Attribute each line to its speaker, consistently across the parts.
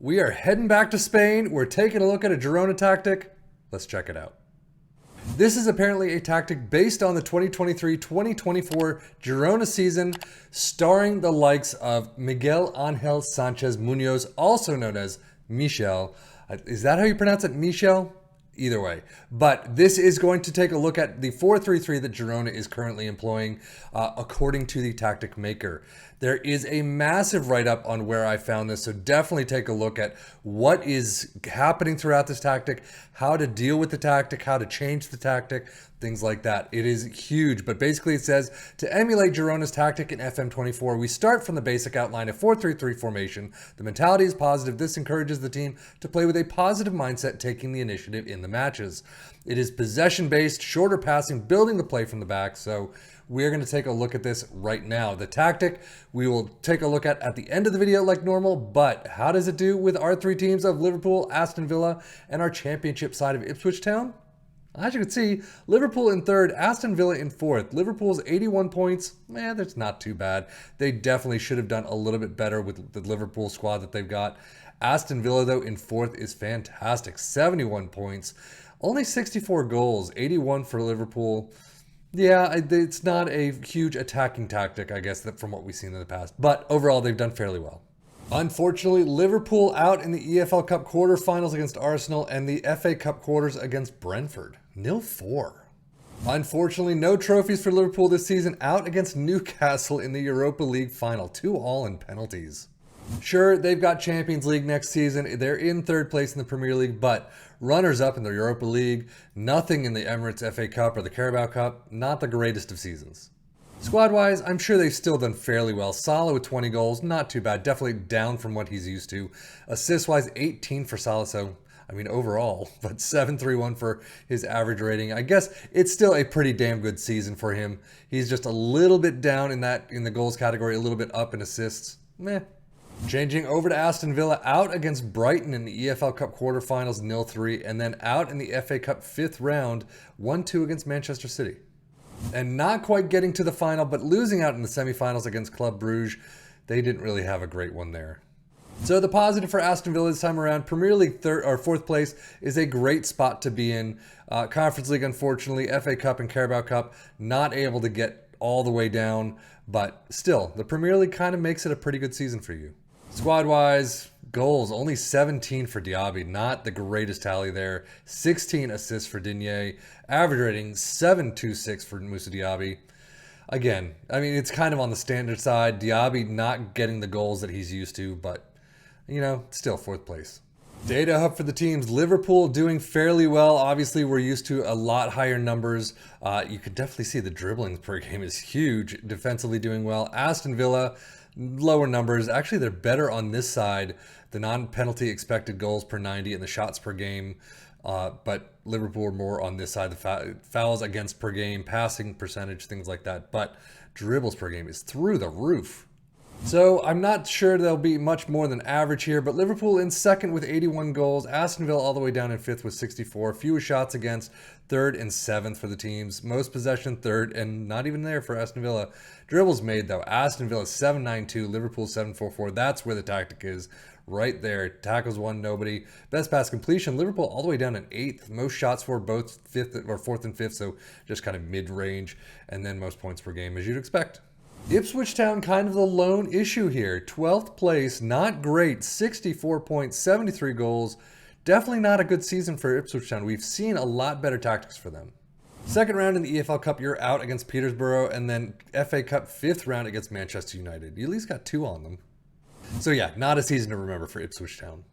Speaker 1: We are heading back to Spain. We're taking a look at a Girona tactic. Let's check it out. This is apparently a tactic based on the 2023-2024 Girona season, starring the likes of Miguel Angel Sanchez Munoz, also known as Michel. Is that how you pronounce it, Michel? Either way. But this is going to take a look at the 4-3-3 that Girona is currently employing, according to the tactic maker. There is a massive write-up on where I found this, so definitely take a look at what is happening throughout this tactic, how to deal with the tactic, how to change the tactic, things like that. It is huge, but basically it says, to emulate Girona's tactic in FM24, we start from the basic outline of 4-3-3 formation. The mentality is positive. This encourages the team to play with a positive mindset, taking the initiative in the matches. It is possession-based, shorter passing, building the play from the back, so we're going to take a look at this right now. The tactic we will take a look at the end of the video like normal, but how does it do with our three teams of Liverpool, Aston Villa, and our championship side of Ipswich Town? As you can see, Liverpool in third, Aston Villa in fourth. Liverpool's 81 points, that's not too bad. They definitely should have done a little bit better with the Liverpool squad that they've got. Aston Villa, though, in fourth is fantastic. 71 points, only 64 goals, 81 for Liverpool. Yeah, it's not a huge attacking tactic, I guess, from what we've seen in the past. But overall, they've done fairly well. Unfortunately, Liverpool out in the EFL Cup quarterfinals against Arsenal and the FA Cup quarters against Brentford. 0-4. Unfortunately, no trophies for Liverpool this season, out against Newcastle in the Europa League final. 2-2 in penalties. Sure, they've got Champions League next season. They're in third place in the Premier League, but runners-up in the Europa League, nothing in the Emirates FA Cup or the Carabao Cup, not the greatest of seasons. Squad-wise, I'm sure they've still done fairly well. Salah with 20 goals, not too bad. Definitely down from what he's used to. Assist-wise, 18 for Salah, so overall, but 7.31 for his average rating. I guess it's still a pretty damn good season for him. He's just a little bit down in the goals category, a little bit up in assists. Meh. Changing over to Aston Villa, out against Brighton in the EFL Cup quarterfinals, 0-3, and then out in the FA Cup fifth round, 1-2 against Manchester City. And not quite getting to the final, but losing out in the semifinals against Club Brugge. They didn't really have a great one there. So the positive for Aston Villa this time around, Premier League third or fourth place is a great spot to be in. Conference League, unfortunately, FA Cup and Carabao Cup, not able to get all the way down, but still, the Premier League kind of makes it a pretty good season for you. Squad-wise, goals, only 17 for Diaby, not the greatest tally there. 16 assists for Digne, average rating 7.26 for Moussa Diaby. Again, it's kind of on the standard side. Diaby not getting the goals that he's used to, but, still fourth place. Data hub for the teams. Liverpool doing fairly well. Obviously, we're used to a lot higher numbers. You could definitely see the dribblings per game is huge. Defensively doing well. Aston Villa, lower numbers. Actually, they're better on this side. The non-penalty expected goals per 90 and the shots per game. But Liverpool are more on this side. The fouls against per game, passing percentage, things like that. But dribbles per game is through the roof. So I'm not sure they'll be much more than average here, but Liverpool in second with 81 goals. Aston Villa all the way down in fifth with 64. Fewest shots against, third and seventh for the teams. Most possession, third, and not even there for Aston Villa. Dribbles made, though. Aston Villa 7.92, Liverpool 7.44. That's where the tactic is, right there. Tackles one, nobody. Best pass completion, Liverpool all the way down in eighth. Most shots for both fifth or fourth and fifth, so just kind of mid-range. And then most points per game, as you'd expect. Ipswich Town kind of the lone issue here. 12th place, not great. 64 points, 73 goals. Definitely not a good season for Ipswich Town. We've seen a lot better tactics for them. Second round in the EFL Cup, you're out against Peterborough, and then FA Cup fifth round against Manchester United. You at least got 2 on them. So yeah, not a season to remember for Ipswich Town.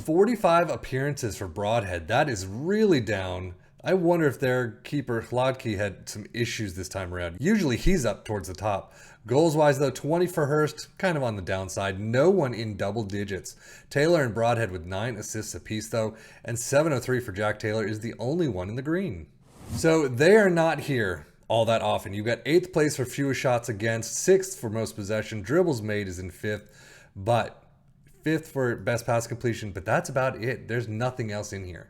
Speaker 1: 45 appearances for Broadhead. That is really down. I wonder if their keeper, Hlodkey, had some issues this time around. Usually he's up towards the top. Goals-wise, though, 20 for Hurst, kind of on the downside. No one in double digits. Taylor and Broadhead with 9 assists apiece, though, and 703 for Jack Taylor is the only one in the green. So they are not here all that often. You've got 8th place for fewest shots against, 6th for most possession. Dribbles made is in 5th, but 5th for best pass completion, but that's about it. There's nothing else in here.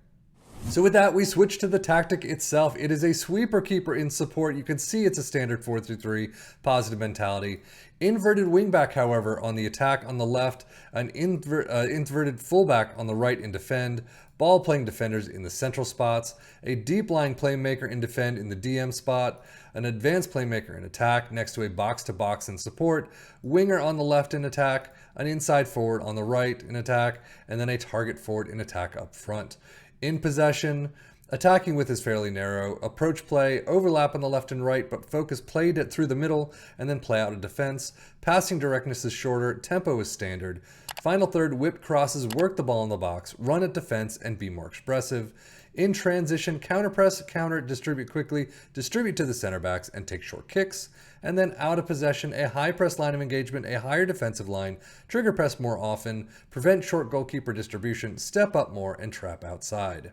Speaker 1: So with that, we switch to the tactic itself. It is a sweeper keeper in support. You can see it's a standard 4-3-3, positive mentality. Inverted wingback, however, on the attack on the left, an inverted fullback on the right in defend, ball-playing defenders in the central spots, a deep-lying playmaker in defend in the DM spot, an advanced playmaker in attack next to a box-to-box in support, winger on the left in attack, an inside forward on the right in attack, and then a target forward in attack up front. In possession, attacking width is fairly narrow, approach play, overlap on the left and right, but focus played it through the middle and then play out of defense. Passing directness is shorter, tempo is standard. Final third, whip crosses, work the ball in the box, run at defense, and be more expressive. In transition, counter press, counter, distribute quickly, distribute to the center backs, and take short kicks. And then out of possession, a high press line of engagement, a higher defensive line, trigger press more often, prevent short goalkeeper distribution, step up more, and trap outside.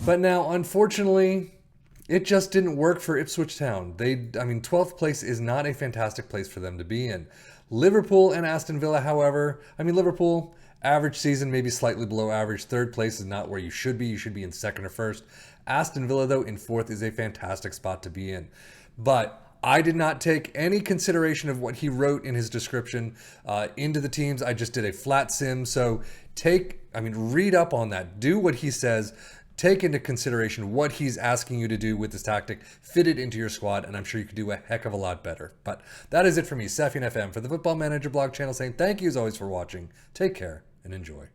Speaker 1: But now, unfortunately, it just didn't work for Ipswich Town. 12th place is not a fantastic place for them to be in. Liverpool and Aston Villa, however, Liverpool, average season, maybe slightly below average. Third place is not where you should be. You should be in second or first. Aston Villa, though, in fourth is a fantastic spot to be in. But I did not take any consideration of what he wrote in his description into the teams. I just did a flat sim. So read up on that. Do what he says. Take into consideration what he's asking you to do with this tactic, fit it into your squad, and I'm sure you could do a heck of a lot better. But that is it for me, Safian FM, for the Football Manager blog channel, saying thank you as always for watching. Take care and enjoy.